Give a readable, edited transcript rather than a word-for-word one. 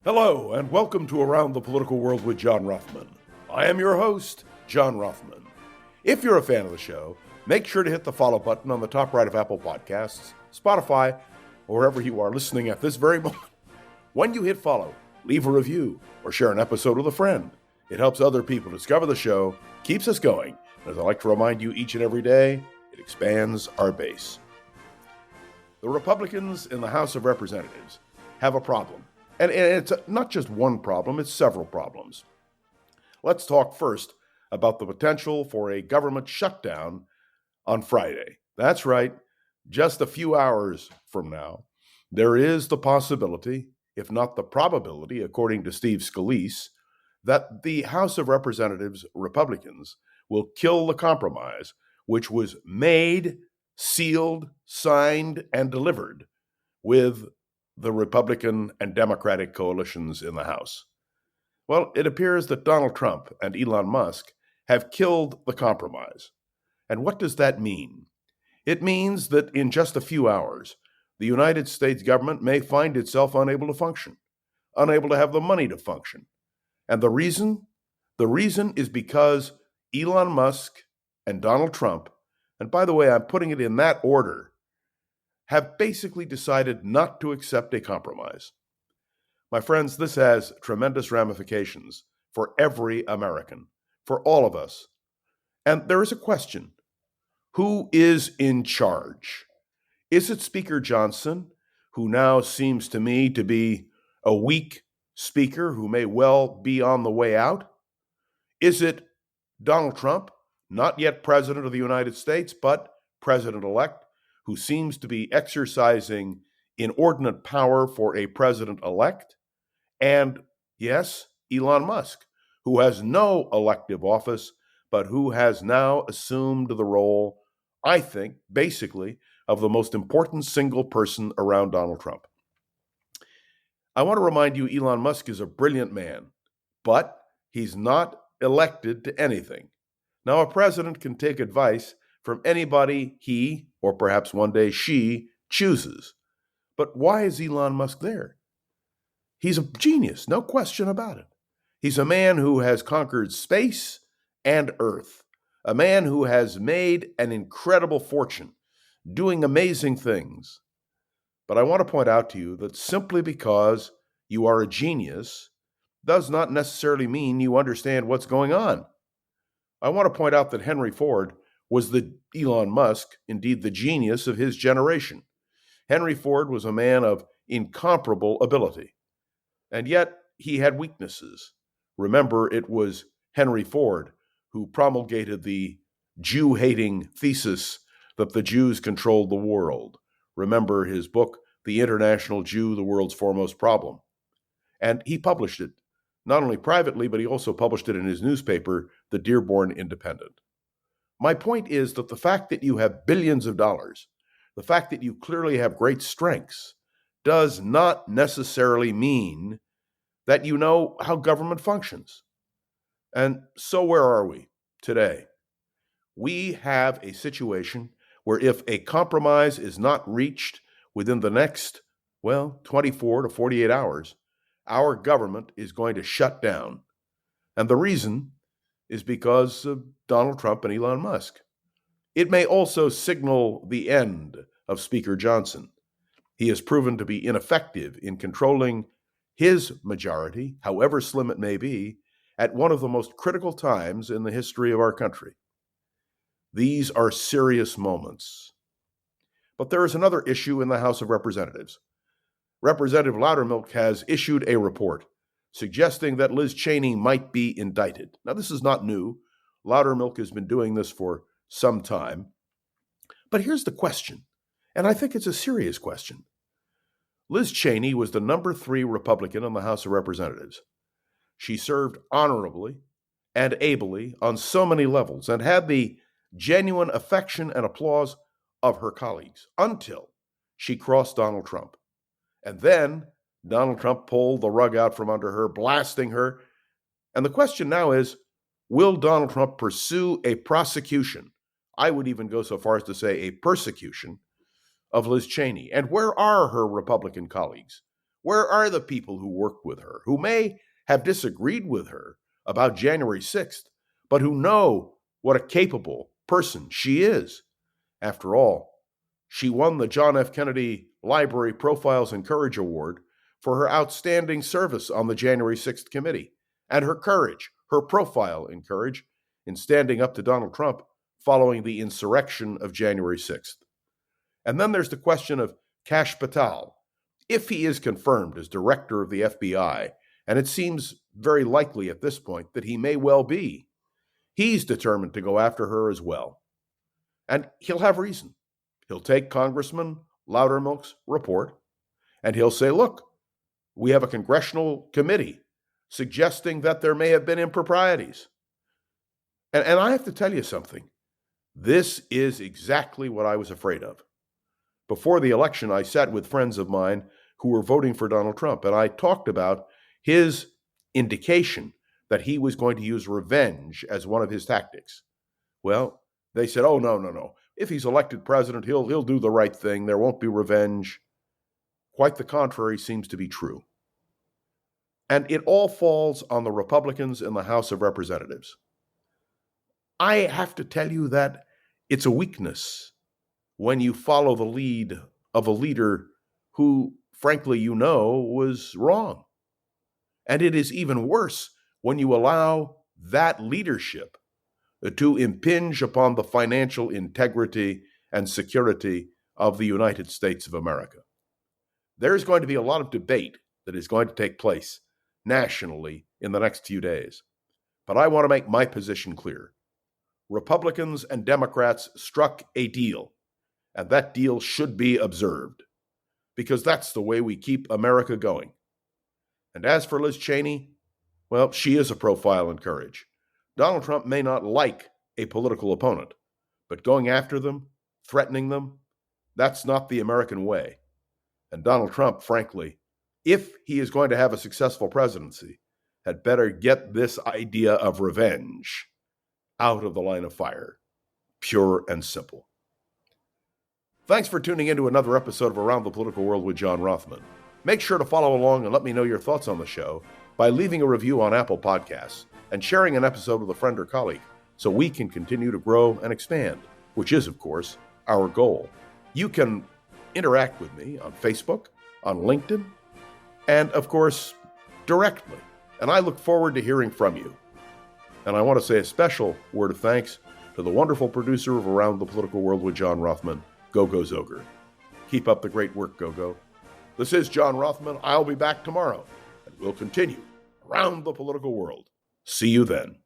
Hello, and welcome to Around the Political World with John Ruffman. I am your host, John Ruffman. If you're a fan of the show, make sure to hit the follow button on the top right of Apple Podcasts, Spotify, or wherever you are listening at this very moment. When you hit follow, leave a review or share an episode with a friend. It helps other people discover the show, keeps us going, and as I like to remind you each and every day, it expands our base. The Republicans in the House of Representatives have a problem. And it's not just one problem, it's several problems. Let's talk first about the potential for a government shutdown on Friday. That's right, just a few hours from now, there is the possibility, if not the probability, according to Steve Scalise, that the House of Representatives Republicans will kill the compromise, which was made, sealed, signed, and delivered with the Republican and Democratic coalitions in the House. Well, it appears that Donald Trump and Elon Musk have killed the compromise. And what does that mean? It means that in just a few hours, the United States government may find itself unable to function, unable to have the money to function. And the reason? The reason is because Elon Musk and Donald Trump, and by the way, I'm putting it in that order, have basically decided not to accept a compromise. My friends, this has tremendous ramifications for every American, for all of us. And there is a question. Who is in charge? Is it Speaker Johnson, who now seems to me to be a weak speaker who may well be on the way out? Is it Donald Trump, not yet President of the United States, but President-elect, who seems to be exercising inordinate power for a president-elect? And yes, Elon Musk, who has no elective office, but who has now assumed the role, I think, basically, of the most important single person around Donald Trump. I want to remind you, Elon Musk is a brilliant man, but he's not elected to anything. Now, a president can take advice from anybody he, or perhaps one day she, chooses. But why is Elon Musk there? He's a genius, no question about it. He's a man who has conquered space and Earth, a man who has made an incredible fortune, doing amazing things. But I want to point out to you that simply because you are a genius does not necessarily mean you understand what's going on. I want to point out that Henry Ford was the Elon Musk, indeed the genius of his generation. Henry Ford was a man of incomparable ability, and yet he had weaknesses. Remember, it was Henry Ford who promulgated the Jew-hating thesis that the Jews controlled the world. Remember his book, The International Jew, the World's Foremost Problem. And he published it, not only privately, but he also published it in his newspaper, the Dearborn Independent. My point is that the fact that you have billions of dollars, the fact that you clearly have great strengths, does not necessarily mean that you know how government functions. And so where are we today? We have a situation where if a compromise is not reached within the next, 24 to 48 hours, our government is going to shut down. And the reason is because of Donald Trump and Elon Musk. It may also signal the end of Speaker Johnson. He has proven to be ineffective in controlling his majority, however slim it may be, at one of the most critical times in the history of our country. These are serious moments. But there is another issue in the House of Representatives. Representative Loudermilk has issued a report suggesting that Liz Cheney might be indicted. Now, this is not new. Loudermilk has been doing this for some time. But here's the question, and I think it's a serious question. Liz Cheney was the number 3 Republican in the House of Representatives. She served honorably and ably on so many levels and had the genuine affection and applause of her colleagues until she crossed Donald Trump. And then Donald Trump pulled the rug out from under her, blasting her. And the question now is, will Donald Trump pursue a prosecution? I would even go so far as to say a persecution of Liz Cheney. And where are her Republican colleagues? Where are the people who worked with her, who may have disagreed with her about January 6th, but who know what a capable person she is? After all, she won the John F. Kennedy Library Profiles in Courage Award for her outstanding service on the January 6th committee and her courage, her profile in courage, in standing up to Donald Trump following the insurrection of January 6th. And then there's the question of Kash Patel. If he is confirmed as director of the FBI, and it seems very likely at this point that he may well be, he's determined to go after her as well. And he'll have reason. He'll take Congressman Loudermilk's report, and he'll say, look, we have a congressional committee suggesting that there may have been improprieties. And I have to tell you something. This is exactly what I was afraid of. Before the election, I sat with friends of mine who were voting for Donald Trump, and I talked about his indication that he was going to use revenge as one of his tactics. Well, they said, oh, no. If he's elected president, he'll do the right thing. There won't be revenge. Quite the contrary seems to be true. And it all falls on the Republicans in the House of Representatives. I have to tell you that it's a weakness when you follow the lead of a leader who, frankly, you know was wrong. And it is even worse when you allow that leadership to impinge upon the financial integrity and security of the United States of America. There's going to be a lot of debate that is going to take place nationally in the next few days. But I want to make my position clear. Republicans and Democrats struck a deal, and that deal should be observed, because that's the way we keep America going. And as for Liz Cheney, well, she is a profile in courage. Donald Trump may not like a political opponent, but going after them, threatening them, that's not the American way. And Donald Trump, frankly, if he is going to have a successful presidency, had better get this idea of revenge out of the line of fire, pure and simple. Thanks for tuning in to another episode of Around the Political World with John Rothman. Make sure to follow along and let me know your thoughts on the show by leaving a review on Apple Podcasts and sharing an episode with a friend or colleague so we can continue to grow and expand, which is, of course, our goal. You can interact with me on Facebook, on LinkedIn, and, of course, directly. And I look forward to hearing from you. And I want to say a special word of thanks to the wonderful producer of Around the Political World with John Rothman, Gogo Zoger. Keep up the great work, Gogo. This is John Rothman. I'll be back tomorrow, and we'll continue Around the Political World. See you then.